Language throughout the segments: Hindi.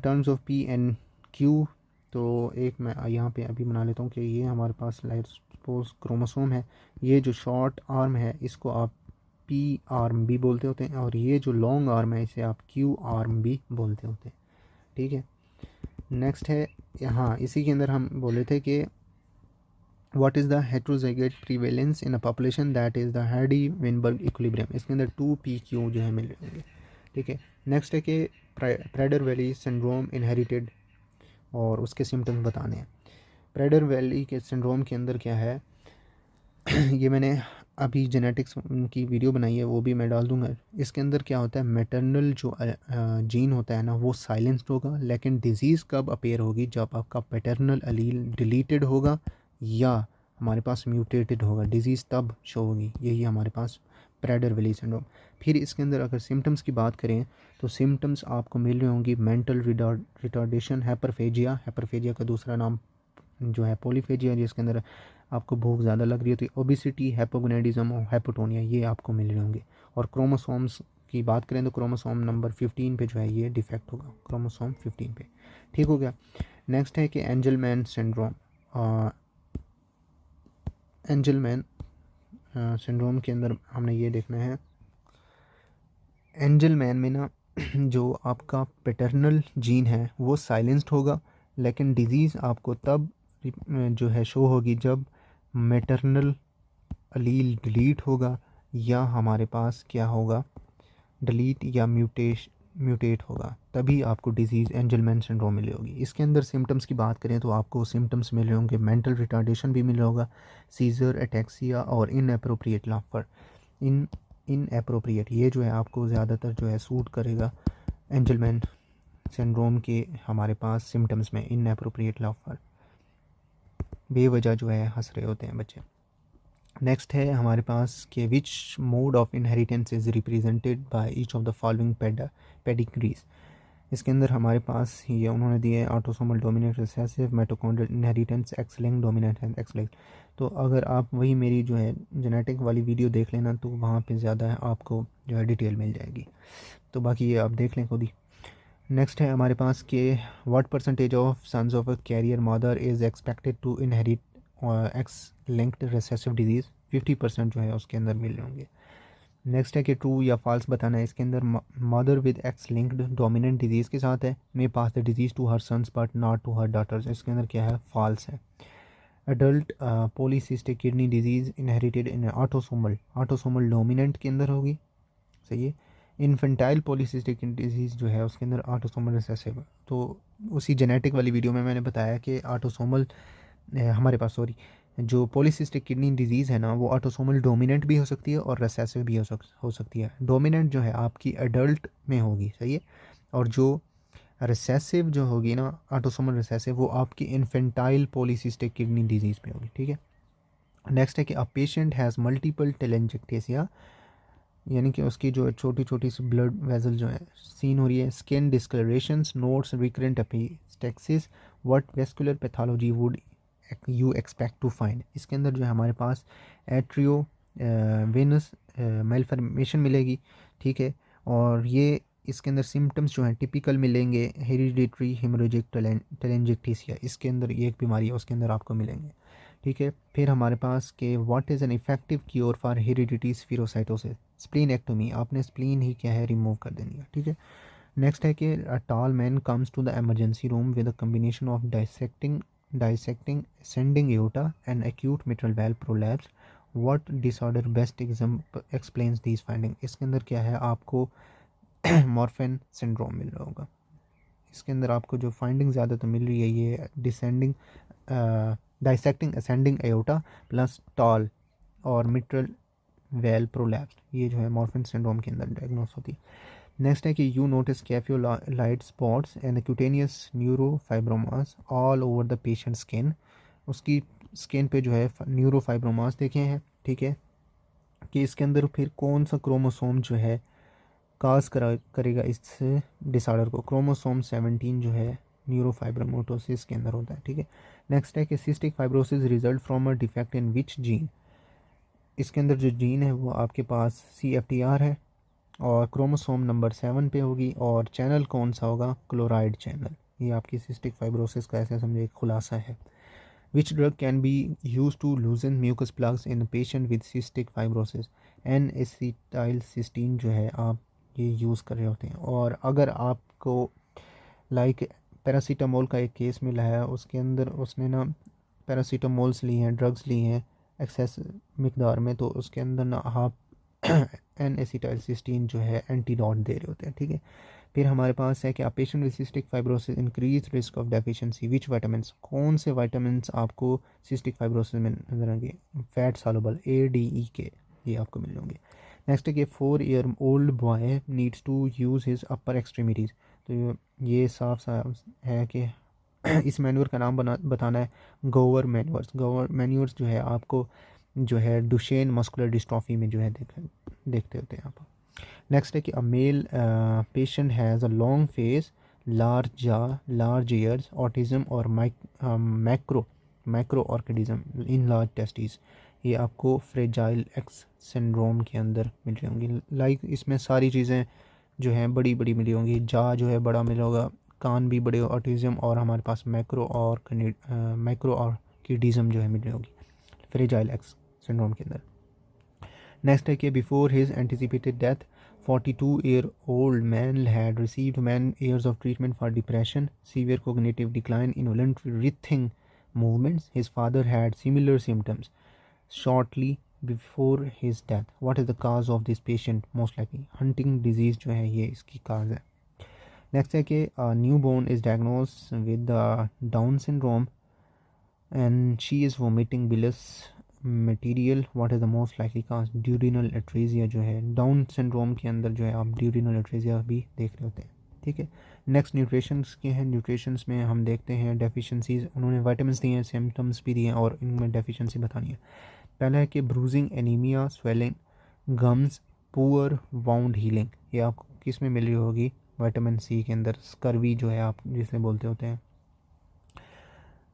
Terms of P and Q, तो एक मैं यहाँ पे अभी बना लेता हूँ कि ये हमारे पास लाइट सपोज क्रोमोसोम है, ये जो शॉर्ट आर्म है इसको आप पी आर्म भी बोलते होते हैं, और ये जो लॉन्ग आर्म है इसे आप क्यू आर्म भी बोलते होते हैं, ठीक है। नेक्स्ट है, हाँ इसी के अंदर हम बोले थे कि what is the heterozygote prevalence in a population that is the Hardy Weinberg equilibrium, इसके अंदर 2pq जो है मिल जाएंगे, ठीक है। नेक्स्ट है कि प्रेडर वैली सिंड्रोम इनहेरिटेड और उसके सिम्टम्स बताने हैं। प्रेडर वैली के सिंड्रोम के अंदर क्या है ये मैंने अभी जेनेटिक्स की वीडियो बनाई है, वो भी मैं डाल दूंगा। इसके अंदर क्या होता है, मैटरनल जो जीन होता है ना वो साइलेंस्ड होगा, लेकिन डिजीज़ कब अपेयर होगी, जब आपका पैटर्नल अलील डिलीटेड होगा या हमारे पास म्यूटेटेड होगा, डिजीज़ तब शो होगी। यही हमारे पास प्रेडर वैली सिंड्रोम। फिर इसके अंदर अगर सिम्टम्स की बात करें तो सिम्टम्स आपको मिल रही होंगी मेंटल रिटार्डेशन, हाइपरफेजिया का दूसरा नाम जो है पॉलीफेजिया, जिसके अंदर आपको भूख ज़्यादा लग रही होती है, ओबिसिटी, हाइपोगोनाडिज्म और हाइपोटोनिया, ये आपको मिल रहे होंगे। और क्रोमोसोम्स की बात करें तो क्रोमोसोम नंबर 15 पे जो है ये डिफेक्ट होगा, क्रोमोसोम 15 पे, ठीक हो गया। नेक्स्ट है कि एंजलमैन सिंड्रोम। एंजलमैन सिंड्रोम के अंदर हमने ये देखना है, एंजलमैन में ना जो आपका पैटर्नल जीन है वो साइलेंस्ड होगा, लेकिन डिजीज़ आपको तब जो है शो होगी जब मैटरनल अलील डिलीट होगा या हमारे पास क्या होगा, डिलीट या म्यूटेट होगा, तभी आपको डिजीज़ एंजलमैन सिंड्रोम मिली होगी। इसके अंदर सिम्टम्स की बात करें तो आपको सिम्टम्स मिल रहे होंगे, मेंटल रिटार्डेशन भी मिल रहा होगा, सीजर, एटेक्सिया और इनएप्रोप्रिएट लाफ्टर। इनएप्रोप्रिएट ये जो है आपको ज़्यादातर जो है सूट करेगा एंजलमैन सिंड्रोम के हमारे पास सिम्टम्स में, इनएप्रोप्रिएट लाफ्टर, बेवजह जो है हंस रहे होते हैं बच्चे। नेक्स्ट है हमारे पास कि which mode of inheritance is represented by each of the following pedigrees. इसके अंदर हमारे पास ये उन्होंने दिए हैं autosomal dominant recessive, mitochondrial inheritance, X linked dominant and X linked. तो अगर आप वही मेरी जो है जेनेटिक वाली वीडियो देख लेना तो वहाँ पे ज़्यादा है आपको जो है डिटेल मिल जाएगी, तो बाकी ये आप देख लें खुद ही। नेक्स्ट है हमारे पास कि what percentage of sons of a carrier mother is expected to inherit X linked recessive disease, 50% जो है उसके अंदर मिल रहे होंगे। नेक्स्ट है कि ट्रू या फॉल्स बताना है। इसके अंदर mother with X linked dominant disease के साथ है, may pass the disease to her sons but not to her daughters, इसके अंदर क्या है, फॉल्स है। Adult polycystic kidney disease inherited in autosomal dominant के अंदर होगी, सही है। इन्फेंटाइल पॉलीसिस्टिक डिजीज़ जो है उसके अंदर ऑटोसोमल रिसेसिव। तो उसी जेनेटिक वाली वीडियो में मैंने बताया कि ऑटोसोमल हमारे पास सॉरी जो पॉलीसिस्टिक किडनी डिजीज़ है ना वो ऑटोसोमल डोमिनेंट भी हो सकती है और रिसेसिव भी हो सकती है। डोमिनेंट जो है आपकी एडल्ट में होगी, सही है, और जो रिसेसिव जो होगी ना ऑटोसोमल रिसेसिव वो आपकी इन्फेंटाइल पॉलीसिस्टिक किडनी डिजीज़ में होगी, ठीक है। नेक्स्ट है कि अ पेशेंट हैज़ मल्टीपल टेलेंजेक्टेसिया, यानी कि उसकी जो छोटी छोटी सी ब्लड वेजल जो है सीन हो रही है, skin discolourations, notes, recurrent epistaxis, what vascular pathology would you expect to find. इसके अंदर जो है हमारे पास एट्रियो वेनस मेलफॉर्मेशन मिलेगी, ठीक है, और ये इसके अंदर सिम्टम्स जो हैं टिपिकल मिलेंगे, हेरिडिटरी हेमोरेजिक टेलेंजेक्टेसिया, इसके अंदर ये एक बीमारी है उसके अंदर आपको मिलेंगे, ठीक है। फिर हमारे पास के what is an effective cure for hereditary spherocytosis, splenectomy, आपने स्प्लीन ही क्या है रिमूव कर देनी है, ठीक है। नेक्स्ट है कि a tall man comes to the emergency room with a combination of dissecting ascending aorta and acute mitral valve prolapse, what disorder best explains these findings। इसके अंदर क्या है आपको मॉर्फिन सिंड्रोम मिल रहा होगा। इसके अंदर आपको जो फाइंडिंग ज़्यादातर मिल रही है ये dissecting ascending aorta plus tall और मिट्रल वेल प्रोलैप्स, ये जो है मॉर्फिन सिंड्रोम के अंदर डायग्नोस होती है। नेक्स्ट है कि you notice cafe au lait spots and cutaneous neurofibromas all over the patient skin, उसकी स्किन पे जो है न्यूरोफाइब्रोमास देखे हैं, ठीक है, कि इसके अंदर फिर कौन सा क्रोमोसोम जो है काज करेगा इस डिसऑर्डर को, क्रोमोसोम 17 जो है न्यूरोफाइब्रोमोटोसिस के अंदर होता है, ठीक है। नेक्स्ट है कि cystic fibrosis result from a defect in which gene, इसके अंदर जो जीन है वो आपके पास CFTR है, और क्रोमोसोम नंबर 7 पे होगी, और चैनल कौन सा होगा, क्लोराइड चैनल। ये आपकी सिस्टिक फाइब्रोसिस का ऐसे समझे खुलासा है। Which drug can be use to loosen mucus plugs in patient with cystic fibrosis. N acetylcysteine जो है आप ये यूज़ कर रहे होते हैं। और अगर आपको लाइक पैरासीटामोल का एक केस मिला है, उसके अंदर उसने ना पैरासीटामोल्स ली हैं, ड्रग्स ली हैं एक्सेस मकदार में, तो उसके अंदर ना आप एन एसिटाइलसिस्टीन जो है एंटीडोट दे रहे होते हैं, ठीक है। फिर हमारे पास है कि आप patient with cystic fibrosis increase risk of deficiency which vitamins, कौन से विटामिन्स आपको सिस्टिक फाइब्रोसिस में नजर आएंगे, फैट सॉल्युबल ADE के, ये आपको मिल जाएंगे। नेक्स्ट है कि 4 year old boy needs to use his upper extremities. तो ये साफ साफ है कि इस मैन्योर का नाम बताना है गोवर मैन्योर्स। गोवर मैन्योर्स जो है आपको जो है डुशेन मस्कुलर डिस्ट्रॉफी में जो है देखते होते हैं आप। नेक्स्ट है कि a male patient has a long face, large jaw, large ears, autism और macroorchidism in large testes. ये आपको फ्रेजाइल एक्स सिंड्रोम के अंदर मिल रही होंगी। लाइक इसमें सारी चीज़ें जो हैं बड़ी बड़ी मिली होंगी, जा जो है बड़ा मिला होगा, कान भी बड़े, ऑटिज्म और हमारे पास मैक्रो ऑर्किडिज्म जो है मिल रही होगी फ्रेजाइल एक्स सिंड्रोम के अंदर। नेक्स्ट है कि before his anticipated death 42-year-old man had received many years of treatment for depression, severe cognitive decline, involuntary breathing movements. His father had similar symptoms shortly before his death. What is the cause of this patient? Most likely Hunting disease जो है ये इसकी cause है। Next है कि newborn is diagnosed with the Down syndrome and she is vomiting bilious material. What is the most likely cause, duodenal atresia जो है डाउन सिंड्रोम के अंदर जो है आप ड्यूरिनल एट्रेजिया भी देख रहे होते हैं, ठीक है। नेक्स्ट न्यूट्रिशंस के हैं, न्यूट्रिशंस में हम देखते हैं डेफिशिएंसीज, उन्होंने विटामिन्स दिए हैं, सिम्टम्स भी दिए हैं और इनमें डेफिशिएंसी बतानी है। पहला है कि bruising, anaemia, swelling, gums, poor wound healing. ये आपको किस में मिल रही होगी, विटामिन C के अंदर। स्कर्वी जो है आप जिसे बोलते होते हैं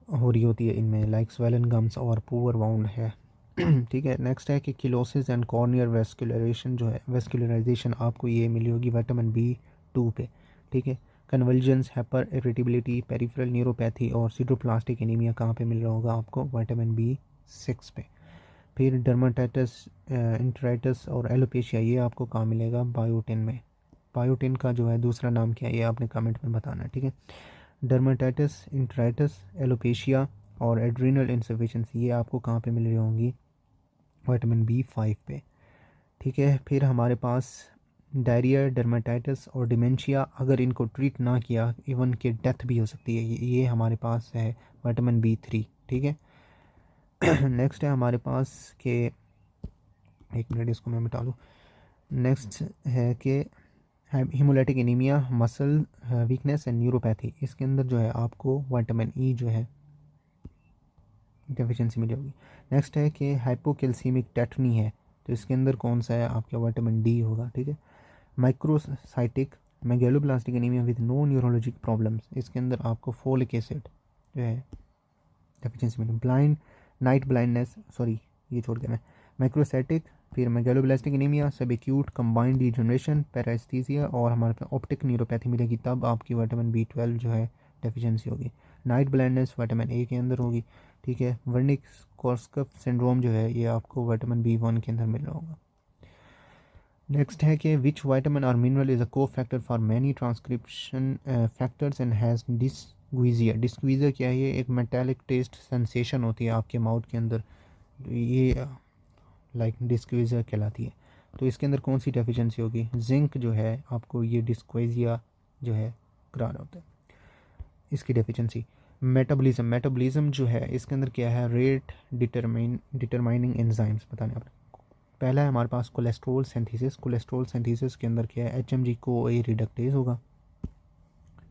हो रही होती है इनमें, लाइक स्वेलन गम्स और पुअर वाउंड है, ठीक है। नेक्स्ट है कि किलोसिस एंड कॉर्नियर वेस्कुलरेशन जो है, वेस्कुलराइजेशन आपको ये मिली होगी विटामिन B2 पे, ठीक है। Convulsions, hyper irritability, peripheral neuropathy और सिड्रोप्लास्टिक एनीमिया कहाँ पे मिल रहा होगा आपको, विटामिन B6 पे। फिर डर्माटाइटिस, इंटराइटिस और एलोपेशिया ये आपको कहाँ मिलेगा, बायोटिन में। बायोटिन का जो है दूसरा नाम क्या है ये आपने कमेंट में बताना है, ठीक है। डर्माटाइटिस, इंटराइटिस, एलोपेशिया और एड्रीनल इंसफिशिएंसी ये आपको कहाँ पे मिल रही होंगी, विटामिन B5 पे, ठीक है। फिर हमारे पास डायरिया, डर्माटाइटिस और डिमेंशिया, अगर इनको ट्रीट ना किया इवन के डेथ भी हो सकती है, ये हमारे पास है विटामिन B3, ठीक है। नेक्स्ट है हमारे पास के, एक मिनट इसको मैं मिटा लूँ। नेक्स्ट है कि haemolytic anaemia, muscle weakness and neuropathy, इसके अंदर जो है आपको विटामिन E जो है डेफिशिएंसी मिली होगी। नेक्स्ट है कि हाइपोकैल्सीमिक टेटनी है, तो इसके अंदर कौन सा है आपका, विटामिन D होगा, ठीक है। Microcytic megaloblastic anaemia with no neurologic problems, इसके अंदर आपको फोलिक एसिड जो है डेफिशिएंसी मिली। ब्लाइंड नाइट ब्लाइंडनेस, सॉरी ये छोड़ दिया मैं, माइक्रोसाइटिक, फिर मेगैलोब्लास्टिक एनीमिया, सब एक्यूट कंबाइंड डिजनरेशन, पैरास्थीसिया और हमारे पास ऑप्टिक न्यूरोपैथी मिलेगी, तब आपकी विटामिन B12 जो है डेफिशिएंसी होगी। नाइट ब्लाइंडनेस विटामिन A के अंदर होगी, ठीक है। वर्निक कॉर्सकफ सिंड्रोम जो है ये आपको विटामिन B1 के अंदर मिल रहा होगा। नेक्स्ट है कि विच विटामिन और mineral is a cofactor for many transcription factors and has dysgeusia. Dysgeusia क्या है, ये एक मेटालिक टेस्ट सेंसेशन होती है आपके माउथ के अंदर, ये लाइक डिस्क्वीजिया कहलाती है। तो इसके अंदर कौन सी डेफिशिएंसी होगी, जिंक जो है आपको ये डिस्क्वीजिया जो है करा रहा होता है, इसकी डेफिशिएंसी। मेटाबॉलिज्म जो है इसके अंदर क्या है, रेट डिटरमाइनिंग एंजाइम्स बताने आपने। पहला है हमारे पास कोलेस्ट्रॉल सिंथेसिस, कोलेस्ट्रॉल सिंथेसिस के अंदर क्या है, HMG CoA रिडक्टेज होगा।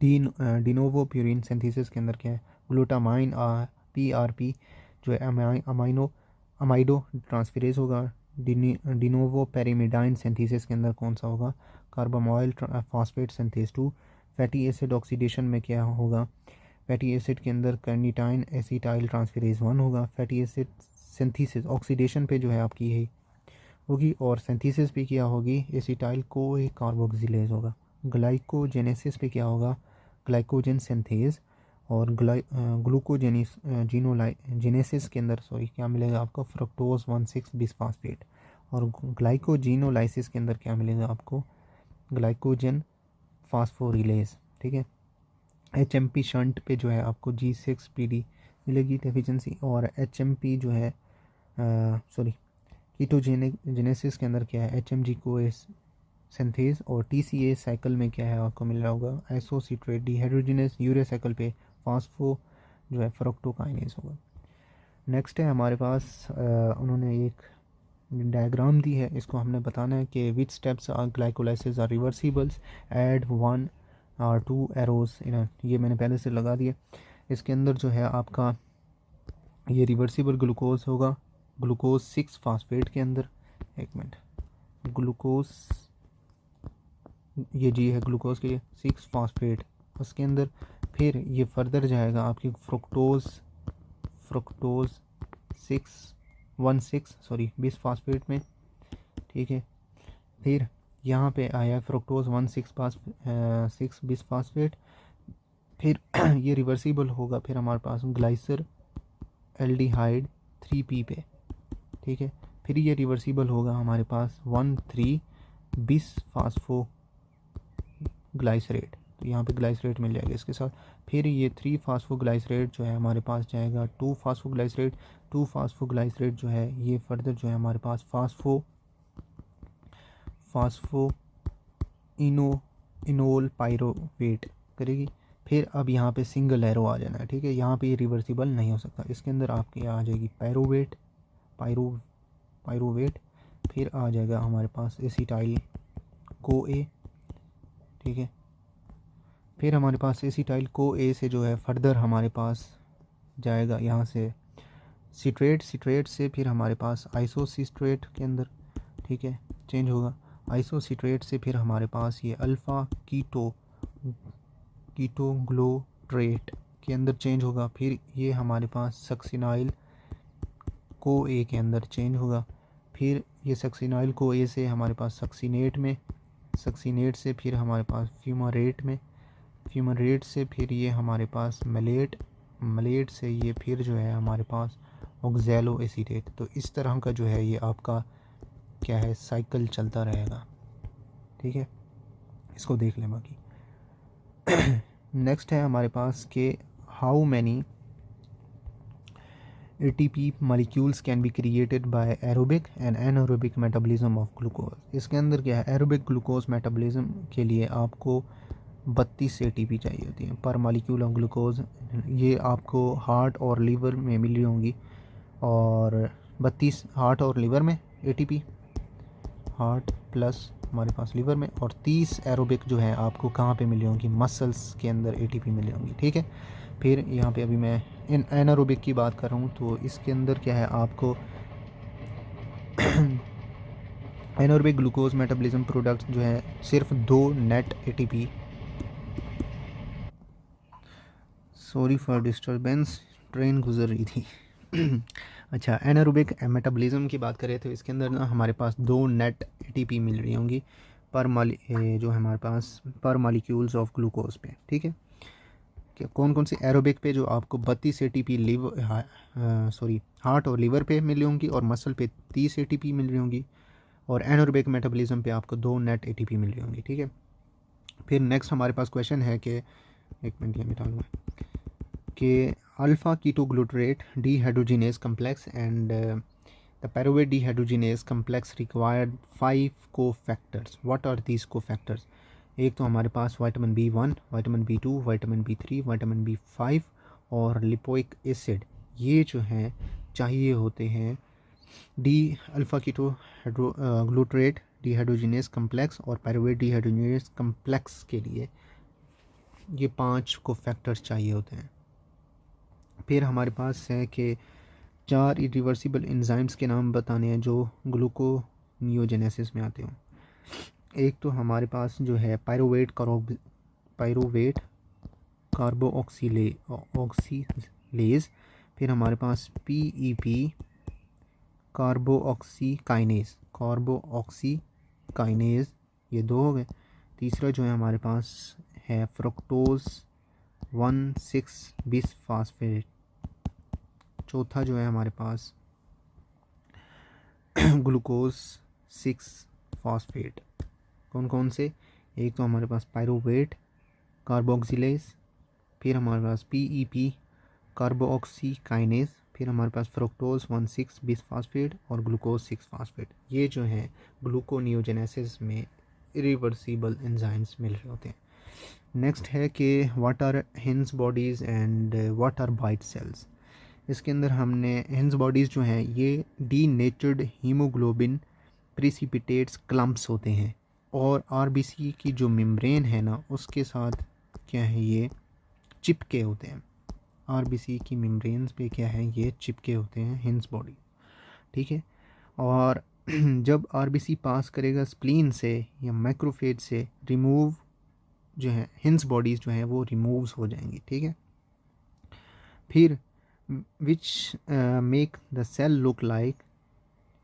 डिनोवो प्यूरिन सिंथेसिस के अंदर क्या है, ग्लूटामाइन PRP जो है अमाइडो ट्रांसफेरेज होगा। डिनोवो पेरिमिडाइन सिंथेसिस के अंदर कौन सा होगा, carbamoyl phosphate synthase 2। Fatty acid oxidation में क्या होगा, फैटी एसिड के अंदर कार्निटाइन एसिटाइल ट्रांसफेरेज 1 होगा। फैटी एसिड सिंथेसिस ऑक्सीडेशन पे जो है आपकी है होगी और सिंथेसिस पे क्या होगी, एसिटाइल को एक कार्बोक्सिलेज होगा। ग्लाइकोजेनेसिस पे क्या होगा, ग्लाइकोजन सिंथेज। और ग्लूकोजेनिस जीनोलाइजेनेसिस के अंदर क्या मिलेगा आपको, फ्रक्टोज 1,6 बिसफास्फेट। और ग्लाइकोजीनोलाइसिस के अंदर क्या मिलेगा आपको, ग्लाइकोजन फास्फोरिलेज। ठीक है। HMP शंट पे जो है आपको G6PD मिलेगी डेफिशिएंसी। और HMP जो है कीटोजेनेसिस के अंदर क्या है, HMG को सिंथेज। और TCA साइकिल में क्या है आपको मिल रहा होगा, आइसोसिट्रेट डिहाइड्रोजिनेस। यूरिया साइकिल पे फास्फो जो है फ्रक्टोकाइनेज होगा। नेक्स्ट है हमारे पास उन्होंने एक डायग्राम दी है, इसको हमने बताना है कि which steps are glycolysis are reversibles, add 1 और 2 एरोज इन। ये मैंने पहले से लगा दिया। इसके अंदर जो है आपका ये रिवर्सिबल ग्लूकोज होगा, ग्लूकोज 6 फास्फेट के अंदर। एक मिनट, ग्लूकोज ये जी है ग्लूकोज के 6 फास्फेट उसके अंदर। फिर ये फर्दर जाएगा आपकी फ्रुक्टोज 16 20 फास्फेट में। ठीक है। फिर यहाँ पे आया फ्रुक्टोज 6 20 फास्फेट। फिर ये रिवर्सिबल होगा फिर हमारे पास ग्लाइसर एल्डिहाइड 3P पे। ठीक है। फिर ये रिवर्सिबल होगा हमारे पास 1,3 बिस फास्फो ग्लाइसरेट। तो यहाँ पे ग्लाइसरेट मिल जाएगा इसके साथ। फिर ये 3 फास्फोग्लाइसरेट जो है हमारे पास जाएगा 2 फास्फोग्लाइसरेट। 2 फास्फोग्लाइसरेट जो है ये फर्दर जो है हमारे पास फास्फो इनोल पायरोवेट करेगी। फिर अब यहाँ पे सिंगल एरो आ जाना है। ठीक है। यहाँ पे ये रिवर्सिबल नहीं हो सकता, इसके अंदर आपके आ जाएगी पायरोवेट। फिर आ जाएगा हमारे पास एसिटाइल को ए। ठीक है। फिर हमारे पास एसिटाइल को ए से जो है फर्दर हमारे पास जाएगा यहाँ से सिट्रेट से फिर हमारे पास आइसोसिट्रेट के अंदर। ठीक है, चेंज होगा। आइसोसिट्रेट से फिर हमारे पास ये अल्फ़ा कीटोग्लोट्रेट के अंदर चेंज होगा। फिर ये हमारे पास सक्सिनाइल को ए के अंदर चेंज होगा। फिर ये सक्सिनाइल को ए से हमारे पास सक्सिनेट से फिर हमारे पास फ्यूमरेट से फिर ये हमारे पास मलेट से ये फिर जो है हमारे पास ऑक्सैलो एसीटेट। तो इस तरह का जो है ये आपका क्या है साइकिल चलता रहेगा। ठीक है, इसको देख लें बाकी। नेक्स्ट है हमारे पास कि how many ATP molecules can be created by aerobic and anaerobic metabolism of glucose। इसके अंदर क्या है, एरोबिक ग्लूकोज मेटाबॉलिज्म के लिए आपको 32 ATP चाहिए होती है पर मॉलिक्यूल ऑफ ग्लूकोज। ये आपको हार्ट और लीवर में मिली होंगी। और 32 हार्ट और लीवर में ATP, हार्ट प्लस हमारे पास लीवर में। और 30 एरोबिक जो है आपको कहाँ पे मिली होंगी, मसल्स के अंदर ATP मिली होंगी। ठीक है। फिर यहाँ पे अभी मैं इन एनारोबिक की बात कर रहा हूँ, तो इसके अंदर क्या है आपको एनारोबिक ग्लूकोज मेटाबॉलिज्म प्रोडक्ट जो है सिर्फ 2 net ATP। Sorry for disturbance, train गुजर रही थी। अच्छा, एनारोबिक मेटाबॉलिज्म की बात करें तो इसके अंदर ना हमारे पास 2 नेट ATP मिल रही होंगी जो हमारे पास पर मॉलिक्यूल्स ऑफ ग्लूकोज पे। ठीक है। कौन कौन सी एरोबिक पे जो आपको 32 ATP हार्ट और लीवर पे मिल रही होंगी और मसल पे 30 ATP मिल रही होंगी। और एनारोबिक मेटाबॉलिज्म पे आपको 2 नेट ATP मिल रही होंगी। ठीक है। फिर नेक्स्ट हमारे पास क्वेश्चन है कि एक मिनट ये मिटा लूँगा कि alpha ketoglutarate dehydrogenase complex and the pyruvate dehydrogenase complex required 5 कोफैक्टर्स। What are these cofactors? एक तो हमारे पास vitamin B1, vitamin B2, vitamin B3, vitamin B5 और लिपोइक एसिड। ये जो हैं चाहिए होते हैं अल्फ़ा कीटो ग्लूटरेट डिहाइड्रोजिनेज कम्प्लेक्स और पायरुवेट डिहाइड्रोजिनेज कम्प्लेक्स के लिए ये 5 कोफैक्टर्स चाहिए होते हैं। फिर हमारे पास है कि 4 इरिवर्सिबल एंजाइम्स के नाम बताने हैं जो ग्लूकोनियोजेनेसिस में आते हों। एक तो हमारे पास जो है पायरुवेट कार्बोऑक्सीलेज। फिर हमारे पास PEP कार्बोऑक्सीकाइनेज कार्बोऑक्सीकाइनेज, ये 2 हो गए। तीसरा जो है हमारे पास है फ्रुक्टोज 1,6 बिसफास्फेट। चौथा जो है हमारे पास ग्लूकोज 6 फॉस्फेट। कौन कौन से? एक तो हमारे पास पायरुवेट कार्बोक्सिलेज, फिर हमारे पास PEP कार्बोऑक्सीकाइनेज, फिर हमारे पास फ्रुक्टोज 1,6 बिसफास्फेट और ग्लूकोज 6 फॉस्फेट। ये जो है ग्लूकोनियोजेनेसिस में इरिवर्सिबल एंजाइम्स मिल रहे होते हैं। नेक्स्ट है कि what are Heinz bodies and what are bite cells. इसके अंदर हमने हिंस बॉडीज़ जो हैं ये डीनेचर्ड हीमोग्लोबिन प्रिसिपिटेट्स क्लम्प्स होते हैं, और RBC की जो मेम्ब्रेन है ना उसके साथ क्या है, ये चिपके होते हैं। RBC की मेम्ब्रेन्स पे क्या है, ये चिपके होते हैं हिंस बॉडी, ठीक है। और जब RBC पास करेगा स्प्लीन से या मैक्रोफेज से, रिमूव जो है हिंस बॉडीज़ जो है वो रिमूव्स हो जाएंगी, ठीक है। फिर which make the cell look like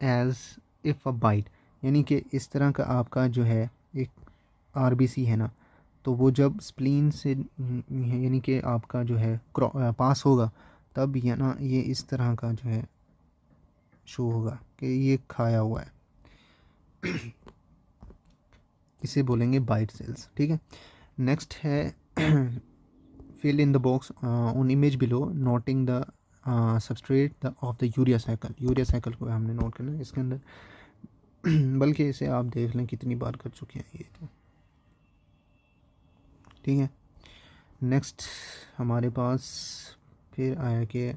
as if a bite, यानी कि इस तरह का आपका जो है एक RBC है ना, तो वो जब स्प्लीन से यानी कि आपका जो है पास होगा तब ये ना ये इस तरह का जो है शो होगा कि ये खाया हुआ है। इसे बोलेंगे बाइट सेल्स, ठीक है। नेक्स्ट है fill in the box on image below noting the substrate of the urea cycle. Urea cycle को हमने नोट करना है इसके अंदर, बल्कि इसे आप देख लें कितनी बार कर चुके हैं ये तो, ठीक है। नेक्स्ट हमारे पास फिर आया कि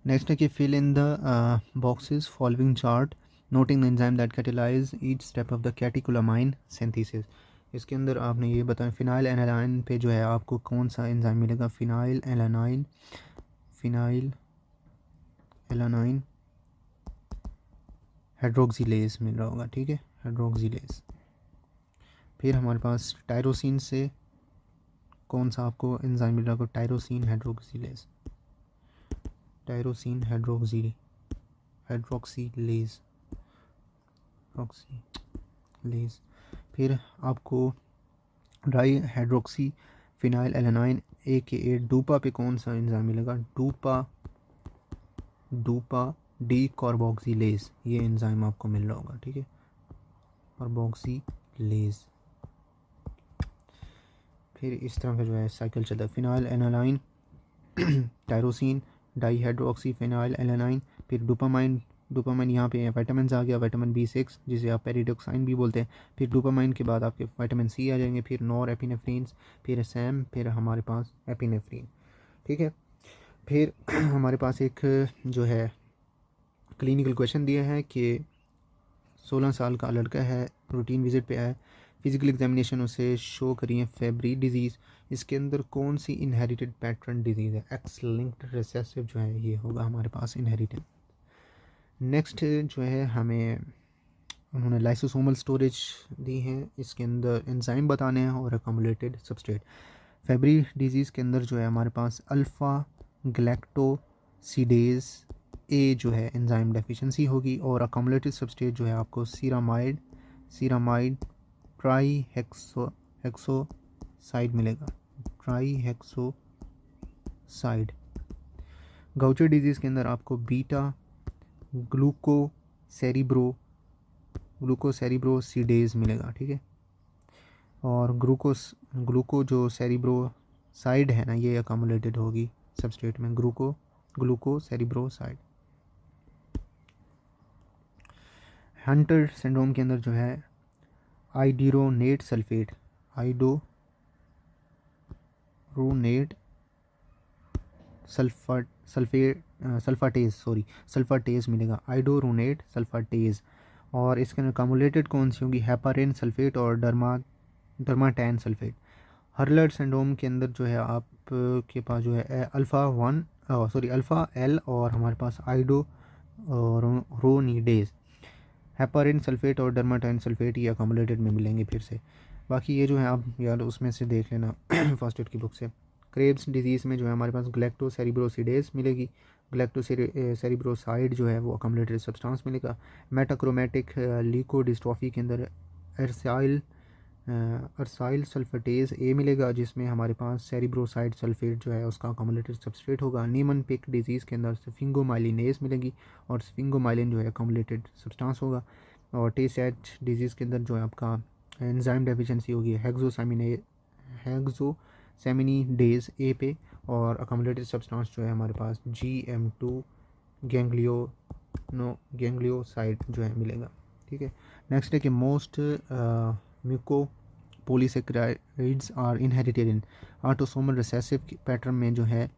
नेक्स्ट है कि fill in the boxes following chart noting the enzyme that catalyse each step of the catecholamine synthesis. इसके अंदर आपने ये बताया फिनाइल एलानाइन पे जो है आपको कौन सा एंजाइम मिलेगा, फिनाइल एलानाइन हाइड्रोक्सिलेज मिल रहा होगा, ठीक है, हाइड्रोक्सिलेज। फिर हमारे पास टायरोसिन से कौन सा आपको एंजाइम मिल रहा होगा, टायरोसिन हाइड्रोक्सिलेज, टायरोसिन हाइड्रोक्सिलेज। फिर आपको di hydroxy phenyl alanine AKA डूपा पे कौन सा एंजाइम मिलेगा, डूपा डी कार्बोक्सिलेज, ये एंजाइम आपको मिल रहा होगा, ठीक है, कार्बोक्सिलेज। फिर इस तरह का जो है साइकिल चलता है, phenyl alanine tyrosine di hydroxy phenyl alanine, फिर डोपामाइन यहाँ पे विटामिन आ गया, विटामिन B6 जिसे आप पेरिडोक्साइन भी बोलते हैं। फिर डोपामाइन के बाद आपके विटामिन C आ जाएंगे, फिर नॉर एपिनेफ्रिन, फिर सैम, फिर हमारे पास एपिनेफ्रिन, ठीक है। फिर हमारे पास एक जो है क्लिनिकल क्वेश्चन दिया है कि 16 साल का लड़का है, रूटीन विजिट पे आया, फिजिकल एग्जामिनेशन उसे शो करिए फेब्री डिजीज़। इसके अंदर कौन सी इनहेरिटेड पैटर्न डिजीज़ है, एक्स लिंक्ड रिसेसिव जो है ये होगा हमारे पास इनहेरिटेड। नेक्स्ट जो है हमें उन्होंने लाइसोसोमल स्टोरेज दी हैं, इसके अंदर एंजाइम बताने हैं और अकोमुलेटेड सबस्ट्रेट। फेब्री डिजीज़ के अंदर जो है हमारे पास अल्फ़ा गैलेक्टोसिडेज A जो है एंजाइम डेफिशिएंसी होगी, और अकोमुलेटेड सबस्ट्रेट जो है आपको सीरामाइड ट्राईहेक्सोसाइड मिलेगा, ट्राईहेक्सोसाइड। गाउचर डिजीज़ के अंदर आपको बीटा ग्लूकोसेरिब्रोसिडेज मिलेगा, ठीक है। और ग्लूको जो सेरिब्रोसाइड है ना ये अकोमुलेटेड होगी सबस्ट्रेट में, ग्लूकोसेरिब्रोसाइड। हंटर सिंड्रोम के अंदर जो है आइडिरोनेट सल्फाटेज मिलेगा, आइडोरोनेट सल्फाटेज। और इसके अंदर कम्युलेटेड कौन सी होगी, हेपारिन सल्फेट और डर्माटैन सल्फेट। हर्लर सिंड्रोम के अंदर जो है आपके पास जो है अल्फ़ा L और हमारे पास आइडोरोनिडेज, हेपारिन सल्फेट और डर्माटाइन सल्फेट ये अकोमुलेटेड में मिलेंगे फिर से। बाकी ये जो है आप यार उसमें से देख लेना फर्स्ट एड की बुक से। क्रेब्स डिजीज़ में जो है हमारे पास ग्लैक्टोसेरिब्रोसिडेज मिलेगी, गैलेक्टोसेरेब्रोसाइड जो है वो अकम्युलेटेड सब्सटेंस मिलेगा। मेटाक्रोमेटिक ल्यूकोडिस्ट्रॉफी के अंदर अर्साइल सल्फेटेज ए मिलेगा, जिसमें हमारे पास सेरिब्रोसाइड सल्फेट जो है उसका अकम्युलेटेड सबस्ट्रेट होगा। नीमन पिक डिजीज़ के अंदर स्फिंगोमाइलिनेज मिलेगी और स्फिंगोमाइलिन जो है अकम्युलेटेड सब्सटेंस होगा। और टे एच डिजीज़ के अंदर जो है आपका एंजाइम डेफिशिएंसी होगी हेक्सोसेमिनीडेज ए पे, और अकम्युलेटेड सब्सटेंस जो है हमारे पास GM2 गैंग्लियोसाइड जो है मिलेगा। ठीक है, नेक्स्ट है कि most mucopolysaccharides are inherited in autosomal recessive pattern में जो है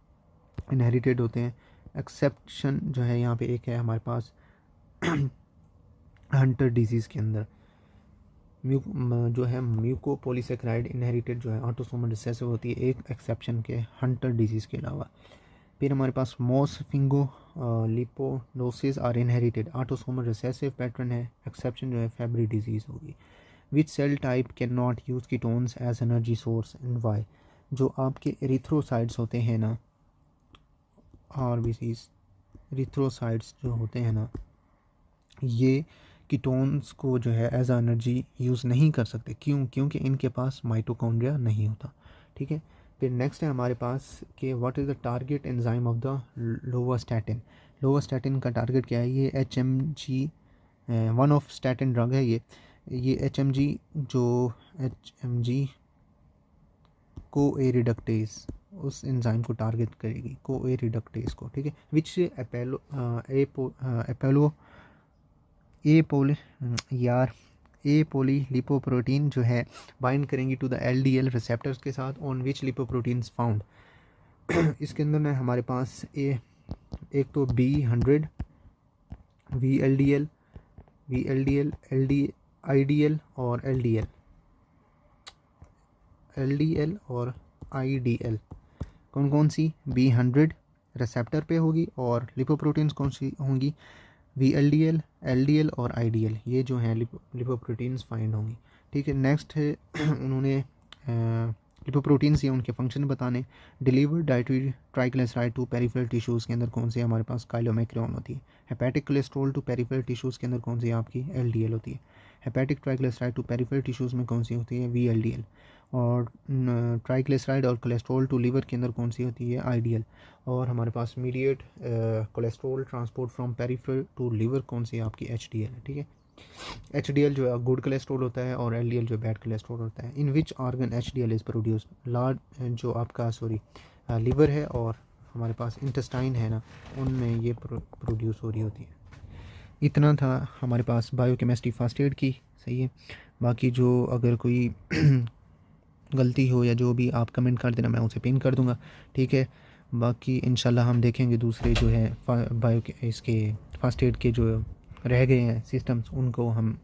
इनहेरिटेड होते हैं। एक्सेप्शन जो है यहाँ पे एक है हमारे पास हंटर डिजीज़ के अंदर जो है म्यूकोपोलीसेक्राइड इनहेरिटेड जो है ऑटोसोमल रिसेसिव होती है, एक एक्सेप्शन के हंटर डिजीज़ के अलावा। फिर हमारे पास most sphingolipidosis are inherited autosomal recessive pattern है, एक्सेप्शन जो है फेब्री डिजीज़ होगी। Which cell type can not use ketones as energy source and why. जो आपके एरिथ्रोसाइट्स होते हैं ना, आरबीसीज एरिथ्रोसाइट्स जो होते हैं ना, ये कीटोन्स को जो है एज एनर्जी यूज़ नहीं कर सकते। क्यों? क्योंकि इनके पास माइटोकॉन्ड्रिया नहीं होता। ठीक है, फिर नेक्स्ट है हमारे पास कि what is the target enzyme of the lovastatin. Lovastatin का टारगेट क्या है? ये HMG one of statin drug है। ये HMG को ए रिडक्टेज उस एंजाइम को टारगेट करेगी, को ए रिडक्टेज को। ठीक है, विच ए पोली लिपोप्रोटीन जो है बाइंड करेंगी टू द LDL रिसेप्टर्स के साथ, ऑन विच लिपोप्रोटीन्स फाउंड। इसके अंदर में हमारे पास एक तो B100 VLDL IDL और LDL और IDL कौन कौन सी B100 रिसेप्टर पे होगी, और लिपोप्रोटीन्स कौन सी होंगी? VLDL LDL और IDL, ये जो हैं लिपोप्रोटीन्स फाइंड होंगी। ठीक है, नेक्स्ट है उन्होंने लिपोप्रोटीन्स ये उनके फंक्शन बताने। Deliver dietary triglyceride to peripheral tissues के अंदर कौन सी हमारे पास काइलोमैक्रोन होती है। Hepatic cholesterol to peripheral tissues के अंदर कौन सी आपकी LDL होती है। Hepatic triglyceride to peripheral tissues में कौन सी होती है? VLDL। और ट्राइग्लिसराइड और कोलेस्ट्रॉल टू लीवर के अंदर कौन सी होती है? IDL। और हमारे पास mediate cholesterol transport from peripheral to liver कौन सी आपकी? HDL है। ठीक है, HDL जो है गुड कोलेस्ट्रॉल होता है और LDL जो बैड कोलेस्ट्रॉल होता है। In which organ HDL is produced. जो आपका लीवर है और हमारे पास इंटेस्टाइन है ना, उनमें ये प्रोड्यूस हो रही होती है। इतना था हमारे पास बायोकेमिस्ट्री फर्स्ट एड की। सही है, बाकी जो अगर कोई गलती हो या जो भी आप कमेंट कर देना, मैं उसे पिन कर दूंगा। ठीक है, बाकी इंशाल्लाह हम देखेंगे दूसरे जो है इसके फर्स्ट एड के जो रह गए हैं सिस्टम्स, उनको हम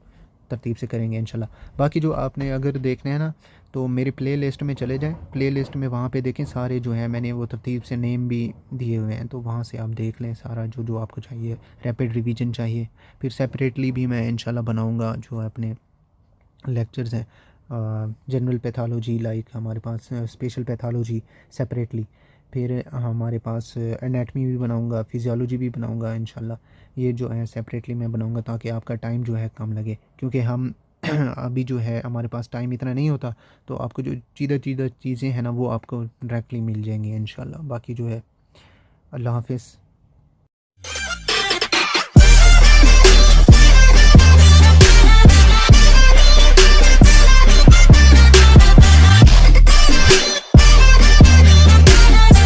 तरतीब से करेंगे इंशाल्लाह। बाकी जो आपने अगर देखना है ना, तो मेरी प्ले लिस्ट में चले जाएं, प्ले लिस्ट में वहाँ पे देखें सारे जो हैं, मैंने वो तरतीब से नेम भी दिए हुए हैं, तो वहाँ से आप देख लें सारा जो आपको चाहिए। रैपिड रिवीजन चाहिए, फिर सेपरेटली भी मैं इंशाल्लाह बनाऊँगा जो अपने लेक्चर्स हैं। जनरल पैथोलॉजी लाइक हमारे पास स्पेशल पैथोलॉजी सेपरेटली, फिर हमारे पास एनाटमी भी बनाऊंगा, फिजियोलॉजी भी बनाऊंगा इंशाल्लाह। ये जो है सेपरेटली मैं बनाऊंगा ताकि आपका टाइम जो है कम लगे, क्योंकि हम अभी जो है हमारे पास टाइम इतना नहीं होता, तो आपको जो चीज़ें हैं ना वो आपको डायरेक्टली मिल जाएंगी इंशाल्लाह। बाकी जो है अल्लाह हाफिज़।